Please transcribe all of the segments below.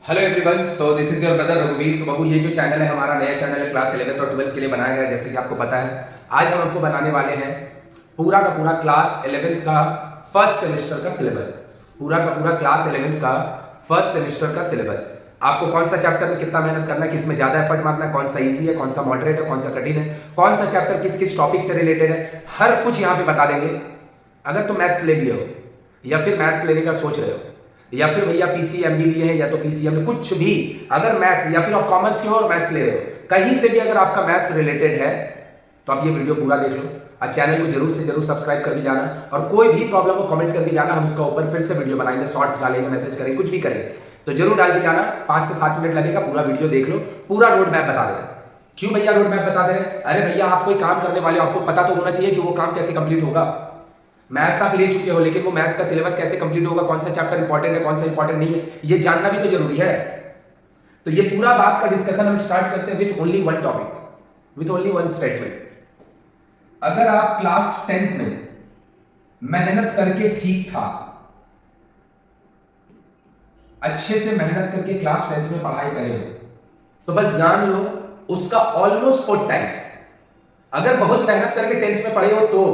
Hello everyone, so this is your brother रघुवीर। तो बाबू, ये जो चैनल है हमारा नया चैनल है, क्लास 11th और 12th के लिए बनाया गया है। जैसे कि आपको पता है, आज हम आपको बनाने वाले हैं पूरा का पूरा क्लास 11th का फर्स्ट सेमेस्टर का सिलेबस। पूरा का पूरा क्लास 11th का फर्स्ट सेमेस्टर का सिलेबस। आपको कौन सा चैप्टर में कितना मेहनत करना है, किस में ज्यादा एफर्ट मारना है, कौन सा इजी है, कौन सा मॉडरेट है, कौन सा कठिन है, कौन सा चैप्टर किस किस टॉपिक से रिलेटेड है, हर कुछ यहाँ पे बता देंगे। अगर तुम मैथ्स ले लिए हो या फिर मैथ्स लेने का सोच रहे हो या फिर भैया पीसीएम भी है या तो पीसीएम कुछ भी, अगर मैथ्स या फिर आप कॉमर्स की हो और मैथ्स ले रहे हो, कहीं से भी अगर आपका मैथ्स रिलेटेड है तो आप ये वीडियो पूरा देख लो और चैनल को जरूर से जरूर सब्सक्राइब करके जाना। और कोई भी प्रॉब्लम हो कमेंट करके जाना, हम उसका ऊपर फिर से वीडियो बनाएंगे, शॉर्ट्स डालेंगे, मैसेज करेंगे, कुछ भी करेंगे तो जरूर डाल के जाना। 5 से 7 मिनट लगेगा, पूरा वीडियो देख लो, पूरा रोड मैप बता देना। क्यों भैया रोड मैप बता दे रहे हैं? अरे भैया, आप कोई काम करने वाले हो, आपको पता तो होना चाहिए कि वो काम कैसे कंप्लीट होगा। मैथ्स आप ले चुके हो, लेकिन वो मैथ्स का सिलेबस कैसे कंप्लीट होगा, कौन सा चैप्टर इंपॉर्टेंट है, कौन सा इंपॉर्टेंट नहीं है, ये जानना भी तो जरूरी है। तो ये पूरा बात का डिस्कशन हम स्टार्ट करते हैं with only one topic, with only one statement. अगर आप क्लास 10th में मेहनत करके ठीक ठाक अच्छे से मेहनत करके क्लास 10th में पढ़ाई करे हो तो बस जान लो उसका ऑलमोस्ट 4 टाइम्स। अगर बहुत मेहनत करके 10th में पढ़े हो तो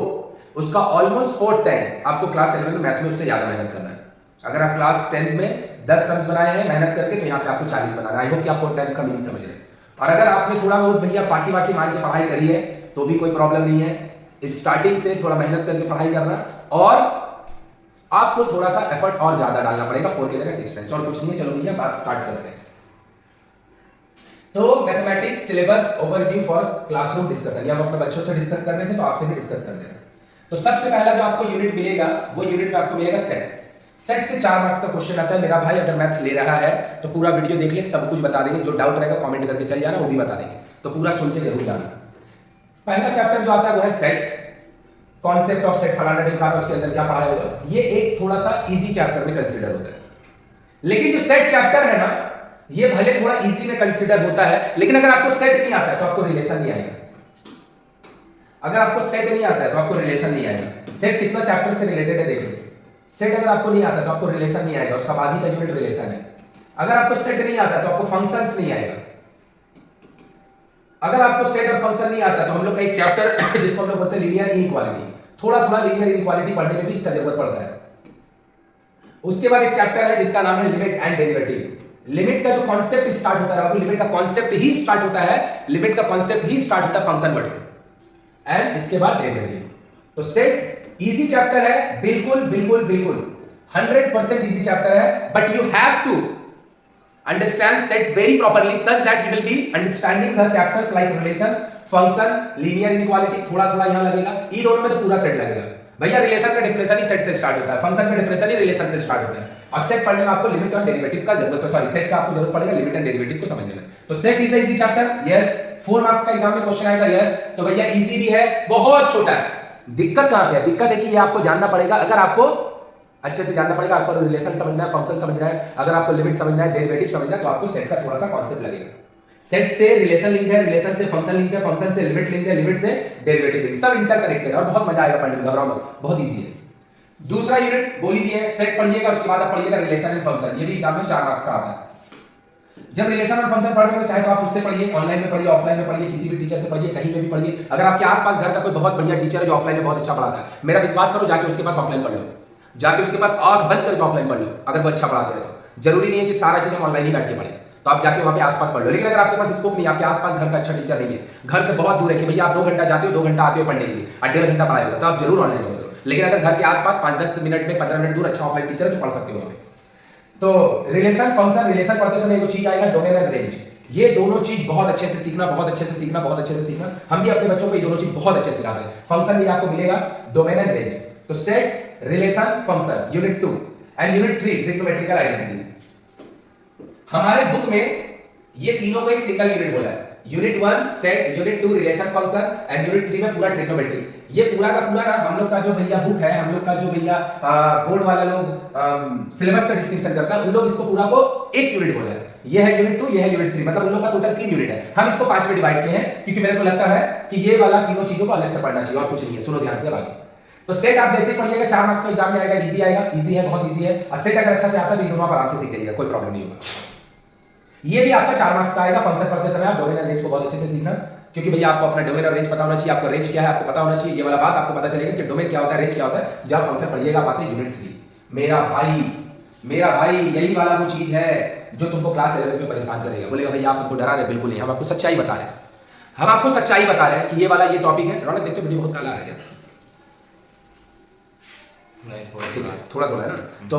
उसका ऑलमोस्ट 4 टाइम्स आपको क्लास 11 में मैथ में उससे ज्यादा मेहनत करना है। अगर आप क्लास 10th में 10 सम्स बनाए हैं मेहनत करके, तो यहाँ पे आपको 40 बनाना है। आई होप कि आप 4 टाइम्स का मीनिंग समझ रहे हैं। और अगर आपने थोड़ा बहुत भैया पार्टी वाकी मार के पढ़ाई करी है तो भी कोई प्रॉब्लम नहीं है। स्टार्टिंग से थोड़ा मेहनत करके पढ़ाई करना और आपको थोड़ा सा एफर्ट और ज्यादा डालना पड़ेगा, 4 की जगह 6 टाइम्स। और कुछ नहीं है। चलो भैया बात स्टार्ट करते हैं। तो mathematics syllabus overview for classroom discussion, हम अपने बच्चों से डिस्कस कर रहे थे तो आपसे भी डिस्कस कर रहे हैं। तो सबसे पहला जो आपको यूनिट मिलेगा वो यूनिट में आपको मिलेगा सेट। सेट से 4 मार्क्स का क्वेश्चन आता है। मेरा भाई अगर मैथ्स ले रहा है तो पूरा वीडियो देख ले, सब कुछ बता देंगे। जो डाउट रहेगा कमेंट करके चल जाना, वो भी बता देंगे। तो पूरा सुन के जरूर जाना। पहला चैप्टर जो आता है वो है सेट, कॉन्सेप्ट ऑफ सेट, फलाना ढिमकाना, उसके अंदर क्या पढ़ाया होगा। ये एक थोड़ा सा इजी चैप्टर में कंसीडर होता है। लेकिन जो सेट चैप्टर है ना, ये भले थोड़ा इजी में कंसीडर होता है, लेकिन अगर आपको सेट नहीं आता है तो आपको रिलेशन नहीं आएगा। अगर आपको सेट नहीं आता है तो आपको रिलेशन नहीं आएगा। सेट कितना चैप्टर से रिलेटेड है देख लो। सेट अगर आपको नहीं आता तो आपको रिलेशन नहीं आएगा, उसका बाद ही का यूनिट रिलेशन है। अगर आपको सेट नहीं आता तो आपको फंक्शंस नहीं आएगा। अगर आपको सेट और फंक्शन नहीं आता तो हम लोग का एक चैप्टर जिसको हम लोग बोलते हैं लीनियर इनइक्वालिटी, थोड़ा थोड़ा लीनियर इनइक्वालिटी पढ़ने में भी इसका जरूरत पड़ता है। उसके बाद एक चैप्टर है जिसका नाम है लिमिट एंड डेरिवेटिव। लिमिट का जो कॉन्सेप्ट स्टार्ट होता है, लिमिट का कॉन्सेप्ट ही स्टार्ट होता है, लिमिट का कॉन्सेप्ट ही स्टार्ट होता है फंक्शन वर्ड से, एंड इसके बाद डेरिवेटिव। तो सेट इजी चैप्टर है, बिल्कुल बिल्कुल बिल्कुल 100% इजी चैप्टर है। But you have to understand set very properly such that you will be understanding the chapters like relation, function, linear inequality. थोड़ा थोड़ा यहां लगेगा, ये दोनों में तो पूरा सेट लगेगा। भैया रिलेशन का डेफिनेशन ही सेट से स्टार्ट होता है, फंक्शन का डेफिनेशन ही रिलेशन से स्टार्ट होता है। और सेट पढ़ने में आपको लिमिट और डेरिवेटिव का जरूरत है, सॉरी सेट का आपको जरूरत पड़ेगा लिमिट एंड डेरिवेटिव को समझने में। तो set is easy chapter, yes. 4 marks का एग्जाम में क्वेश्चन आएगा, यस। तो भैया इजी भी है, बहुत छोटा है। दिक्कत कहां पे है? दिक्कत है कि ये आपको जानना पड़ेगा। अगर आपको अच्छे से जानना पड़ेगा, आपको रिलेशन समझना है, फंक्शन समझना है, अगर आपको लिमिट समझना है, डेरिवेटिव समझना है, तो आपको सेट का थोड़ा सा कॉन्सेप्ट लगेगा। सेट से रिलेशन लिंक है, रिलेशन से फंक्शन लिंक है, फंक्शन से लिमिट लिंक है, लिमिट से डेरिवेटिव लिंक, सब इंटरकनेक्टेड है और बहुत मजा आएगा पढ़ने में, घबराओ मत, बहुत इजी है। दूसरा यूनिट बोल ही दिया, सेट पढ़िएगा, उसके बाद आप पढ़िएगा रिलेशन एंड फंक्शन। ये भी एग्जाम में 4 मार्क्स का आता है। जब रिलेशन और फंक्शन पढ़ रहे हो चाहे तो आप उससे पढ़िए, ऑनलाइन में पढ़िए, ऑफलाइन में पढ़िए, किसी भी टीचर से पढ़िए, कहीं पे भी पढ़िए। अगर आपके आसपास घर का कोई बहुत बढ़िया टीचर है जो ऑफलाइन में बहुत अच्छा पढ़ाता है, मेरा विश्वास करो, जाके उसके पास ऑफलाइन पढ़ लो, जाके उसके पास आंख बंद करके ऑफलाइन पढ़ लो। अगर वो अच्छा पढ़ाते हैं तो जरूरी नहीं है कि सारा चीज हम ऑनलाइन ही बैठ के पढ़े, तो आप जाके वहां पे आसपास पढ़ लो। लेकिन अगर आपके पास स्कोप नहीं, आपके आसपास घर का अच्छा टीचर नहीं है, घर से बहुत दूर है कि भैया आप 2 घंटा जाते हो, 2 घंटा आते हो पढ़ने के लिए, 1.5 घंटा पढ़ाई होता है, तो आप जरूर ऑनलाइन हो। लेकिन अगर घर के आसपास 5-10 मिनट में 15 मिनट दूर अच्छा ऑफलाइन टीचर है तो पढ़ सकते हो वहां पे। तो रिलेशन फंक्शन, रिलेशन पढ़ते समय एक चीज आएगा डोमेन एंड रेंज। ये दोनों चीज बहुत अच्छे से सीखना, बहुत अच्छे से सीखना, बहुत अच्छे से सीखना। हम भी अपने बच्चों को ये दोनों चीज बहुत अच्छे से सिखाते हैं। फंक्शन भी आपको मिलेगा, डोमेन एंड रेंज। तो set, relation, function, unit 2 and unit 3 trigonometrical identities. हमारे बुक में ये तीनों को एक सिंगल यूनिट बोला है। Unit 1 set, unit 2 relation function and unit 3 में पूरा ट्रिग्नोमेट्री। ये पूरा का पूरा ना हम लोग का जो भैया बुक है, हम लोग का जो भैया बोर्ड वाला लोग सिलेबस का डिस्क्रिप्शन करता है, उन लोग इसको पूरा को एक यूनिट बोला है। ये है यूनिट 2, ये है यूनिट 3, मतलब उन लोग का टोटल 3 यूनिट है। हम इसको 5 में डिवाइड किए हैं क्योंकि मेरे को लगता है कि ये वाला तीनों चीजों को अलग से पढ़ना चाहिए और कुछ नहीं है। सुनो ध्यान से आगे। तो सेट आप जैसे ही पढ़िएगा 4 मार्क्स का एग्जाम में आएगा, इजी आएगा, इजी है, बहुत इजी है। और सेट अगर अच्छा से आता है तो ये दोनों आप आराम से सीख जाइएगा, कोई प्रॉब्लम नहीं होगा। ये भी आपका 4 मार्क्स का आएगा। फंक्शन पढ़ते समय आप डोमेन और रेंज को बहुत अच्छे से सीखना, क्योंकि भैया आपको अपना डोमेन और रेंज पता होना चाहिए, आपका रेंज क्या है आपको पता होना चाहिए। ये वाला बात आपको पता चलेगा कि डोमेन क्या होता है, रेंज क्या होता है, जब फंक्शन पढ़िएगा आप आते यूनिट 3। मेरा भाई यही वाला वो चीज है जो तुमको क्लास 11 में परेशान करेगा। बोलेगा भैया आप हमको डरा रहे, बिल्कुल नहीं, हम आपको सच्चाई बता रहे हैं। हम आपको सच्चाई बता रहे हैं कि ये वाला ये टॉपिक है। रौनक देखते वीडियो बहुत काला आ गया, थोड़ा थोड़ा है ना। तो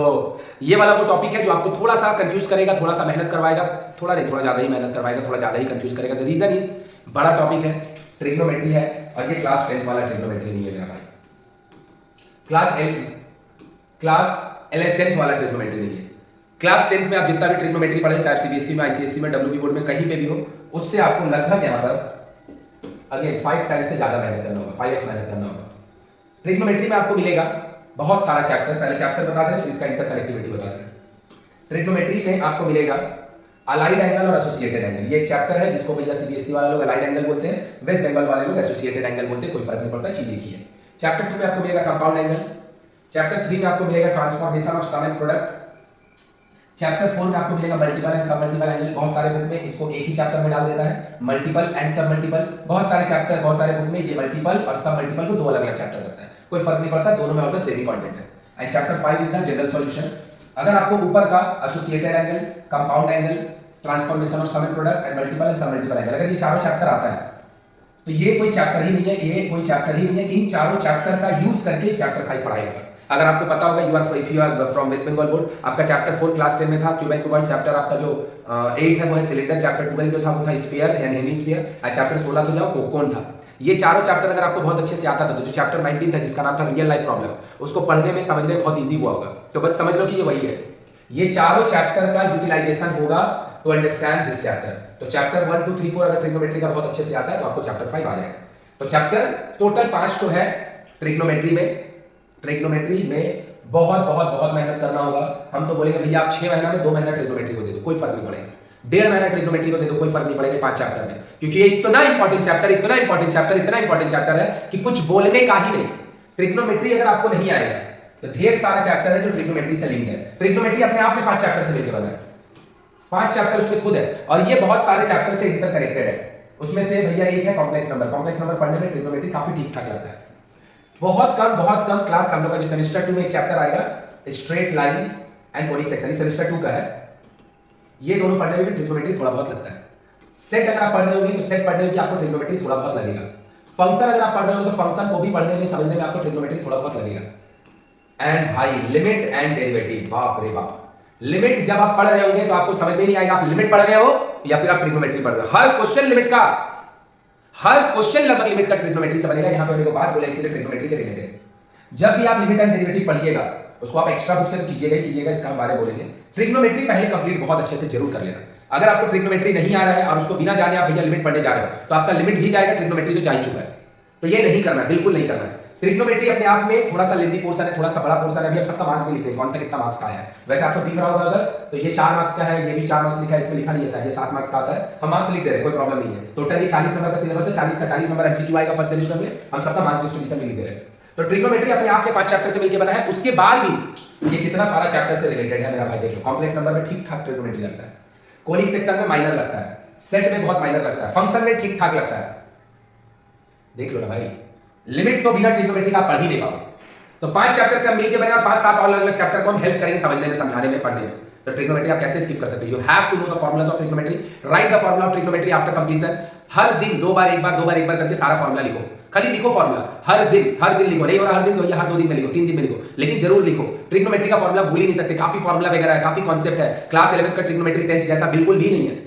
ये वाला वो टॉपिक है जो आपको थोड़ा सा कंफ्यूज करेगा, थोड़ा सा मेहनत करवाएगा, थोड़ा नहीं थोड़ा ज्यादा ही मेहनत करवाएगा, थोड़ा ज्यादा ही कंफ्यूज करेगा। द रीजन इज बड़ा टॉपिक है, ट्रिग्नोमेट्री है, और ये क्लास 10th वाला ट्रिग्नोमेट्री नहीं है मेरा भाई। क्लास 10th वाला ट्रिग्नोमेट्री नहीं है। क्लास 10th में आप जितना भी ट्रिग्नोमेट्री पढ़े, चाहे सीबीएसई में, आईसीएसई में, डब्ल्यूबी बोर्ड में, कहीं पे भी हो, उससे आपको लगभग यहाँ पर अगेन 5 टाइम्स से ज्यादा मेहनत करना होगा, 5x मेहनत करना होगा। ट्रिग्नोमेट्री में आपको मिलेगा बहुत सारा चैप्टर। पहले चैप्टर बता दें, फिर इसका इंटरकनेक्टिविटी बता दें। ट्रिग्नोमेट्री में आपको मिलेगा अलाइड एंगल और एसोसिएटेड एंगल। ये एक चैप्टर है जिसको भैया सीबीएसई वाले लोग अलाइड एंगल बोलते हैं, वेस्ट बंगाल वाले लोग एसोसिएटेड एंगल बोलते हैं, कोई फर्क नहीं पड़ता, चीज एक ही है। चैप्टर 2 में आपको मिलेगा कंपाउंड एंगल। चैप्टर 3 में आपको मिलेगा transformation of sum and product. Chapter 4 में आपको मिलेगा multiple and sub multiple angle. बहुत सारे बुक में इसको एक ही चैप्टर में डाल देता है, मल्टीपल एंड सब मल्टीपल। बहुत सारे चैप्टर, बहुत सारे बुक में ये मल्टीपल और सब मल्टीपल को दो अलग अलग चैप्टर करता है, कोई फर्क नहीं पड़ता, दोनों में ऑलमोस्ट सेम ही कंटेंट है। And chapter 5 is the general solution. अगर आपको ऊपर का associated angle, compound angle, transformation of sum and product and multiple and sub multiple angle, अगर ये चारों चैप्टर आता है तो ये कोई चैप्टर ही नहीं है, ये कोई चैप्टर ही नहीं है। इन चारों चैप्टर का यूज करके चैप्टर 5 पढ़ाएगा। अगर आपको पता होगा, if you are from West Bengal board, आपका चैप्टर 4 क्लास 10 में था क्यूब एंड क्यूबॉइड। चैप्टर आपका जो 8 है वो है सिलेंडर। चैप्टर 12 जो था वो था स्फीयर यानी हेमिस्फीयर। और चैप्टर 16 तो जो कोकोन था। ये चारों चैप्टर अगर आपको बहुत अच्छे से आता था तो जो चैप्टर 19 था जिसका नाम था रियल लाइफ प्रॉब्लम, उसको पढ़ने में समझने में बहुत इजी हुआ होगा। तो बस समझ लो कि ये वही है। ये चारों चैप्टर का यूटिलाइजेशन होगा टू अंडरस्टैंड दिस चैप्टर। तो चैप्टर 1 2 3 4 अगर ट्रिग्नोमेट्री का बहुत अच्छे से आता है तो आपको चैप्टर 5 आ जाएगा। तो चैप्टर टोटल 5 तो है ट्रिग्नोमेट्री में। ट्रिग्नोमेट्री में बहुत बहुत बहुत मेहनत करना होगा। हम तो बोलेंगे भैया आप 6 महीना में 2 महीना ट्रिग्नोमेट्री को दे दो, कोई फर्क नहीं पड़ेगा। 1.5 महीना ट्रिग्नोमेट्री को दे दो, कोई फर्क नहीं पड़ेगा 5 चैप्टर में, क्योंकि ये इतना इंपॉर्टेंट चैप्टर, इतना इंपॉर्टेंट चैप्टर, इतना इंपॉर्टेंट चैप्टर है कि कुछ बोलने का ही नहीं। ट्रिग्नोमेट्री अगर आपको नहीं आएगा तो ढेर सारा चैप्टर है जो ट्रिग्नोमेट्री से लिंक है। ट्रिग्नोमेट्री अपने आप में 5 चैप्टर से मिलकर बना है, 5 चैप्टर उसके खुद है, और ये बहुत सारे चैप्टर से इंटरकनेक्टेड है। उसमें से भैया एक है कॉम्प्लेक्स नंबर। कॉम्प्लेक्स नंबर पढ़ने में ट्रिग्नोमेट्री काफी ठीक ठाक लगता है। बहुत कम क्लास हम लोग का जो सेमेस्टर 2 में एक चैप्टर आएगा straight line and conic section, semester 2 का है। ये दोनों पढ़ने में भी ट्रिग्नोमेट्री थोड़ा बहुत लगता है। सेट अगर आप पढ़ रहे होंगे तो सेट पढ़ने में भी आपको ट्रिग्नोमेट्री थोड़ा बहुत लगेगा। फंक्शन अगर आप पढ़ रहे हो तो फंक्शन को भी पढ़ने में समझने में आपको ट्रिग्नोमेट्री थोड़ा बहुत लगेगा। एंड भाई लिमिट एंड डेरिवेटिव, बाप रे बाप। लिमिट जब आप पढ़ रहे होंगे तो आपको समझ में नहीं आएगा आप लिमिट पढ़ रहे हो या फिर आप ट्रिग्नोमेट्री पढ़ रहे हो। हर क्वेश्चन लिमिट का, हर क्वेश्चन लगभग लिमिट का ट्रिग्नोमेट्री से बनेगा। यहां पे मेरे को बात बोले इसलिए ट्रिग्नोमेट्री के रिलेटेड जब भी आप लिमिट एंड डेरिवेटिव पढ़िएगा उसको आप एक्स्ट्रा बुक से कीजिएगा, इसका हम बारे बोलेंगे। ट्रिग्नोमेट्री पहले कंप्लीट बहुत अच्छे से जरूर कर लेना। अगर आपको ट्रिग्नोमेट्री नहीं आ रहा है और उसको बिना जाने आप भैया लिमिट पढ़ने जा रहे हो तो आपका लिमिट भी जाएगा, ट्रिग्नोमेट्री तो जा ही चुका है। तो ये नहीं करना, बिल्कुल नहीं करना। ट्रिग्नोमेट्री अपने आप में थोड़ा सा लेंथी पोर्शन है, थोड़ा सा बड़ा पोर्शन है। अभी आप सबका मार्क्स भी लिखते हैं, कौन सा कितना मार्क्स का आया है। वैसे आपको दिख रहा होगा अगर तो ये 4 मार्क्स का है, ये भी 4 मार्क्स लिखा है, इसमें लिखा नहीं है शायद, ये 7 मार्क्स का आता है। हम मार्क्स लिख दे रहे हैं, कोई प्रॉब्लम नहीं है। टोटल ये 40 नंबर का सिलेबस है, 40 का 40 नंबर एमसीक्यू आएगा फर्स्ट सेमेस्टर में। हम सबका मार्क्स डिस्ट्रीब्यूशन में लिख दे रहे हैं। तो ट्रिग्नोमेट्री अपने आप के 5 चैप्टर से मिलकर बना है। उसके बाद भी ये कितना सारा चैप्टर से रिलेटेड है मेरा भाई, देख लो। कॉम्प्लेक्स नंबर में ठीक ठाक ट्रिग्नोमेट्री लगता है, कोनिक सेक्शन में माइनर लगता है, सेट में बहुत माइनर लगता है, फंक्शन में ठीक ठाक लगता है। देख लो ना भाई, लिमिट तो बिना ट्रिग्नोमेट्री का पढ़ ही नहीं पाओगे। तो 5 चैप्टर से हम मिलकर बने और 5-7 और अलग अलग चैप्टर को हम हेल्प करेंगे समझने में, समझाने में, पढ़ने में। तो ट्रिग्नोमेट्री आप कैसे स्किप कर सकते हो? You have to know the formulas of trigonometry, right the formula of trigonometry after completion. हर दिन 2 बार 1 बार 2 बार 1 बार करके सारा फॉर्मूला लिखो। खाली लिखो फॉर्मूला, हर दिन लिखो। नहीं हो रहा हर दिन तो या हर 2 दिन में लिखो, 3 दिन में लिखो, लेकिन जरूर लिखो। ट्रिग्नोमेट्री का फॉर्मूला भूल ही नहीं सकते। काफी फॉर्मूला वगैरह है, काफी कॉन्सेप्ट है। क्लास 11 का ट्रिग्नोमेट्री 10th जैसा बिल्कुल भी नहीं है।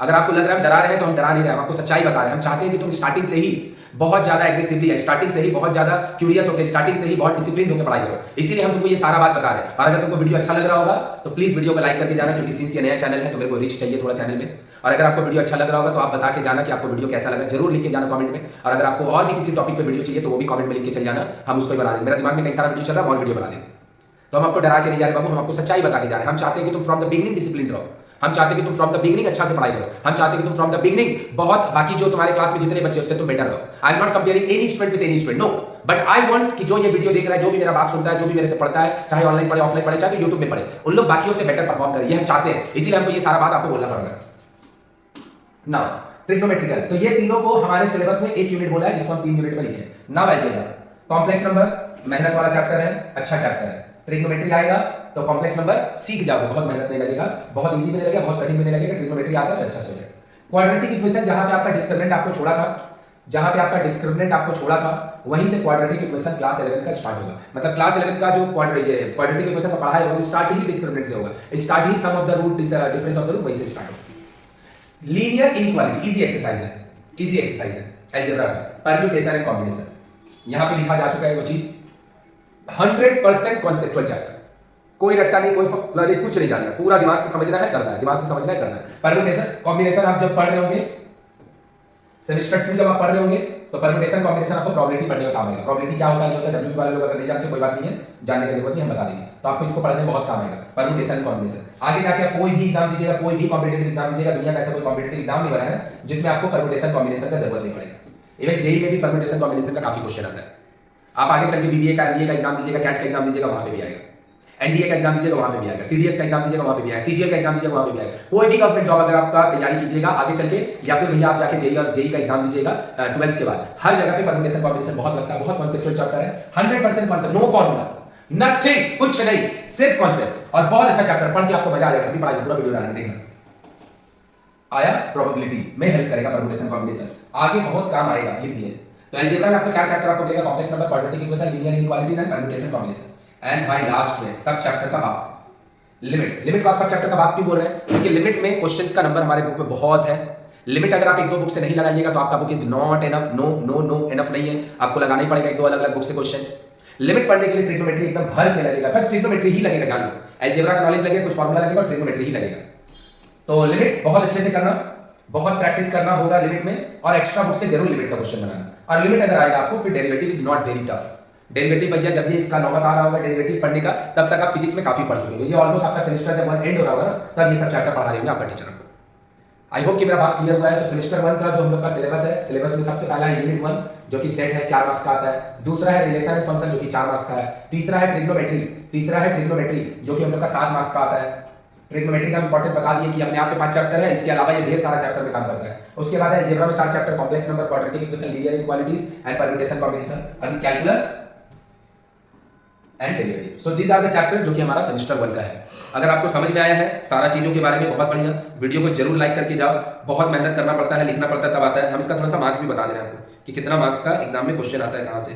अगर आपको लग रहा है हम डरा रहे हैं तो हम डरा नहीं रहे, हम आपको सच्चाई बता रहे हैं। हम चाहते हैं कि तुम स्टार्टिंग से ही बहुत ज्यादा एग्रेसिवली, स्टार्टिंग से ही बहुत ज्यादा क्यूरियस होकर, स्टार्टिंग से ही बहुत डिसिप्लिन होकर पढ़ाई करो। इसीलिए हम तुमको ये सारा बात बता रहे हैं। और अगर तुमको वीडियो अच्छा लग रहा होगा तो प्लीज वीडियो को लाइक करके जाना, क्योंकि सिंस ये नया चैनल है तो मेरे को रीच चाहिए थोड़ा चैनल में। और अगर आपको वीडियो अच्छा लग रहा होगा तो आप बता के जाना कि आपको वीडियो कैसा लगा, जरूर लिख के जाना कमेंट में। और अगर आपको और भी किसी टॉपिक पे वीडियो चाहिए तो वो भी कमेंट में लिख के चल जाना, हम उसको बना देंगे। मेरा दिमाग में कई सारा वीडियो चल रहा है, और वीडियो बना देंगे। तो हम आपको डरा के नहीं जा रहे बाबू, हम आपको सच्चाई बता के जा रहे हैं। हम चाहते हैं कि तुम फ्रॉम द बिगिनिंग डिसिप्लिन रहो। हम चाहते हैं कि तुम फ्रॉम द बिगिनिंग अच्छा से पढ़ाई करो। हम चाहते हैं कि तुम फ्रॉम द बिगिनिंग बहुत, बाकी जो तुम्हारे क्लास में जितने बच्चे उससे तुम बेटर रहो। I am not comparing any student with any student, no, but I want कि जो ये वीडियो देख रहा है, जो भी मेरा बात सुनता है, जो भी मेरे से पढ़ता है, चाहे ऑनलाइन पढ़े, ऑफलाइन पढ़े, चाहे यूट्यूब में पढ़े, उन लोग बाकियों से बेटर परफॉर्म करें, ये हम चाहते हैं। इसीलिए हमको ये सारा बात आपको बोलना पड़ रहा है। नाउ ट्रिग्नोमेट्रिकल, तो ये तीनों को हमारे सिलेबस में एक यूनिट बोला है जिसको हम 3 यूनिट में लिखे हैं। नाउ अलजेब्रा, कॉम्प्लेक्स नंबर मेहनत वाला चैप्टर है, अच्छा चैप्टर है। ट्रिग्नोमेट्री आएगा तो कॉम्प्लेक्स नंबर सीख जाओगे, बहुत मेहनत नहीं लगेगा, बहुत इजी भी नहीं लगेगा, बहुत कठिन भी नहीं लगेगा। ट्रिग्नोमेट्री आता है तो अच्छा से हो जाए। क्वाड्रेटिक इक्वेशन, जहां पे आपका डिस्क्रिमिनेंट आपको छोड़ा था, जहां पे आपका डिस्क्रिमिनेंट आपको छोड़ा था वहीं से क्वाड्रेटिक इक्वेशन क्लास 11 का स्टार्ट होगा। मतलब क्लास 11 का जो क्वाड्रेटिक इक्वेशन का पढ़ाई होगा वो स्टार्ट ही डिस्क्रिमिनेंट से होगा, स्टार्ट ही sum of the root difference of the root वहीं से स्टार्ट होगा। लीनियर इनइक्वालिटी इजी एक्सरसाइज है, इजी एक्सरसाइज है अलजेब्रा का, परम्यूटेशन एंड कॉम्बिनेशन। यहां पे लिखा जा चुका है वो चीज 100% कॉन्सेप्चुअल चैप्टर, कोई रट्टा नहीं, कोई फॉर्मूला नहीं, कुछ नहीं जानना, पूरा दिमाग से समझना है, करना है, दिमाग से समझना है, करना है। परम्यूटेशन कॉम्बिनेशन आप जब पढ़ रहे होंगे सेमेस्टर 2 जब आप पढ़ रहे होंगे तो परम्यूटेशन कॉम्बिनेशन आपको प्रोबेबिलिटी पढ़ने में काम आएगा। प्रोबेबिलिटी क्या होता है, नहीं होता, डब्ल्यू वाले लोग अगर नहीं जानते कोई बात नहीं है, जानने की जरूरत नहीं, हम बता देंगे, तो आपको इसको पढ़ने में बहुत काम आएगा परम्यूटेशन कॉम्बिनेशन। आगे जाके आप कोई भी एग्जाम दीजिएगा, कोई भी कॉम्पिटिटिव एग्जाम दीजिएगा, दुनिया का ऐसा कोई कॉम्पिटिटिव एग्जाम नहीं बना है जिसमें आपको परम्यूटेशन कॉम्बिनेशन का जरूरत नहीं पड़ेगा। इवन जेईई में भी परम्यूटेशन कॉम्बिनेशन का काफी क्वेश्चन आता है। आप आगे चल के बीबीए का एमबीए का एग्जाम दीजिएगा, कैट का एग्जाम दीजिएगा, वहां पे भी आएगा, एनडीए का एग्जाम दीजिएगा वहां पे भी आएगा, सीडीएस का एग्जाम दीजिएगा वहां पे भी आएगा, सीजीएल का एग्जाम दीजिएगा वहां पे भी आएगा। कोई भी गवर्नमेंट जॉब अगर आपका तैयारी कीजिएगा आगे चल के, या फिर भैया आप जाके जेईई का एग्जाम दीजिएगा 12th के बाद, हर जगह पे परम्यूटेशन कॉम्बिनेशन बहुत लगता है, बहुत कॉन्सेप्चुअल चैप्टर है, 100% कॉन्सेप्ट, नो फॉर्मूला, नथिंग, कुछ नहीं, सिर्फ कॉन्सेप्ट, और बहुत अच्छा चैप्टर, पढ़ के आपको मजा आ जाएगा। अभी पढ़ाई पूरा वीडियो डाल के देखना। आया प्रोबेबिलिटी में हेल्प करेगा परम्यूटेशन कॉम्बिनेशन, आगे बहुत काम आएगा, लिख दिए। तो अलजेब्रा में आपको 4 चैप्टर आपको मिलेगा, complex number, quadratic equation, linear inequalities and permutation combination. And भाई लास्ट में सब चैप्टर का बाप लिमिट। लिमिट को आप सब चैप्टर का बाप क्यों बोल रहे हैं, क्योंकि लिमिट में क्वेश्चंस का नंबर हमारे बुक में बहुत है। लिमिट अगर आप एक दो बुक से नहीं लगाइएगा तो आपका book is not enough, no no no enough नहीं है, आपको लगाना ही पड़ेगा एक दो अलग अलग बुक से क्वेश्चन। लिमिट पढ़ने के लिए ट्रिग्नोमेट्री एकदम भर के लगेगा, फिर ट्रिग्नोमेट्री ही लगेगा, जान लो, अलजेब्रा का नॉलेज लगेगा, कुछ फार्मूला लगेगा और ट्रिग्नोमेट्री ही लगेगा। तो लिमिट बहुत अच्छे से करना, बहुत प्रैक्टिस करना होगा लिमिट में, और एक्स्ट्रा बुक से जरूर लिमिट का क्वेश्चन बनाना। और लिमिट अगर आएगा आपको, फिर derivative is not very tough. Derivative भैया जब ये इसका नौबत आ रहा होगा डेरिवेटिव पढ़ने का, तब तक आप फिजिक्स में काफी पढ़ चुके होंगे। ये ऑलमोस्ट आपका सेमेस्टर जब एंड हो रहा होगा ना, तब ये सब चैप्टर पढ़ा रहे होंगे आपका टीचर आपको। आई होप कि मेरा बात क्लियर हुआ है। तो सेमेस्टर 1 का जो हम लोग का सिलेबस है, सिलेबस में सबसे पहला है यूनिट 1 जो कि सेट है, 4 मार्क्स का आता है। दूसरा है रिलेशन एंड फंक्शन जो कि 4 मार्क्स का है। तीसरा है ट्रिग्नोमेट्री जो कि हम लोग का 7 मार्क्स का आता है। ट्रिग्नोमेट्री का इंपॉर्टेंट बता दिए कि अपने आप में 5 चैप्टर है, इसके अलावा ये ढेर सारा चैप्टर में काम करता है। उसके बाद है अलजेब्रा में 4 chapter, complex number, quadratic equation, linear inequalities and permutation combination, और calculus and derivative. So these are the chapter जो कि हमारा सेमेस्टर 1 का है। अगर आपको समझ में आया है सारा चीजों के बारे में, बहुत बढ़िया, वीडियो को जरूर लाइक करके जाओ। बहुत मेहनत करना पड़ता है, लिखना पड़ता है, तब आता है। हम इसका थोड़ा सा मार्क्स भी बता दे रहे हैं आपको कि कितना मार्क्स का एग्जाम में क्वेश्चन आता है, कहां से।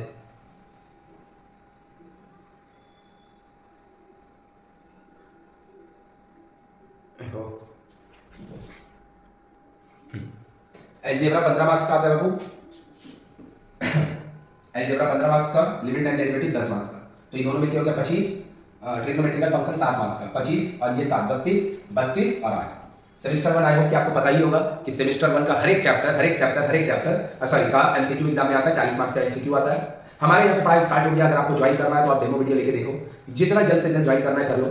अलजेब्रा 15 मार्क्स का आता है बाबू, अलजेब्रा 15 मार्क्स का, लिमिट एंड डेरिवेटिव 10 मार्क्स का, तो ये दोनों मिलकर हो गया 25। ट्रिग्नोमेट्रिकल फंक्शन 7 मार्क्स का, 25 और ये 7, 32 और 8। सेमेस्टर 1 आई होप कि आपको पता ही होगा कि सेमेस्टर 1 का हर एक चैप्टर सॉरी का एमसीक्यू एग्जाम में आता है, 40 मार्क्स का एमसीक्यू आता है। हमारे यहाँ पे पढ़ाई स्टार्ट हो गया। अगर आपको ज्वाइन करना है तो आप डेमो वीडियो लेके देखो, जितना जल्द से जल्द ज्वाइन करना है कर लो।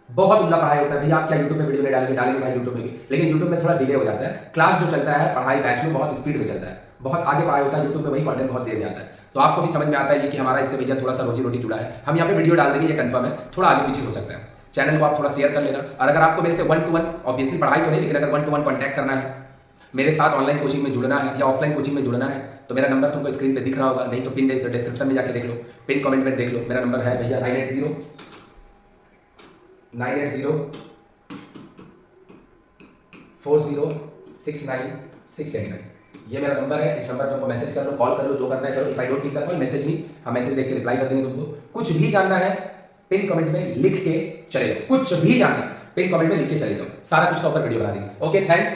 बहुत उल्टा पढ़ाई होता है भैया, आप क्या यूट्यूब में वीडियो नहीं डालेंगे भाई यूट्यूब में भी, लेकिन यूट्यूब में थोड़ा डिले हो जाता है। क्लास जो चलता है पढ़ाई बैच में बहुत स्पीड में चलता है, बहुत आगे पढ़ाई होता है, यूट्यूब में वही कंटेंट बहुत देर में आता है। तो आपको भी समझ में आता है ये कि हमारा इससे भैया थोड़ा सा रोजी रोटी जुड़ा है। हम यहाँ पे वीडियो डाल देंगे, ये कंफर्म है, थोड़ा आगे पीछे हो सकता है। चैनल को आप थोड़ा शेयर कर लेना। और अगर आपको मेरे से 1 to 1 ऑब्वियसली पढ़ाई तो नहीं, लेकिन अगर 1 to 1 कॉन्टैक्ट करना है, मेरे साथ ऑनलाइन कोचिंग में जुड़ना है या ऑफलाइन कोचिंग में जुड़ना है, तो मेरा नंबर तुमको स्क्रीन पे दिख रहा होगा, नहीं तो पिन डिस्क्रिप्शन में जाके देख लो, पिन कमेंट में देख लो। मेरा नंबर है भैया 980 4069 ये मेरा नंबर है। इस नंबर पर मैसेज कर लो, कॉल कर लो, जो करना है करो। If I don't pick the call, message me, हम मैसेज देख के रिप्लाई कर देंगे तुमको। कुछ भी जानना है पिन कमेंट में लिख के चले जाओ, कुछ भी जानना है पिन कमेंट में लिख के चले जाओ, सारा कुछ का ऊपर वीडियो बना देंगे। Okay thanks.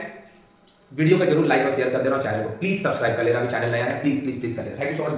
वीडियो को जरूर लाइक और शेयर कर देना, चैनल को प्लीज सब्सक्राइब कर लेना, अभी चैनल नया है, प्लीज प्लीज प्लीज कर लेना। Thank you so much.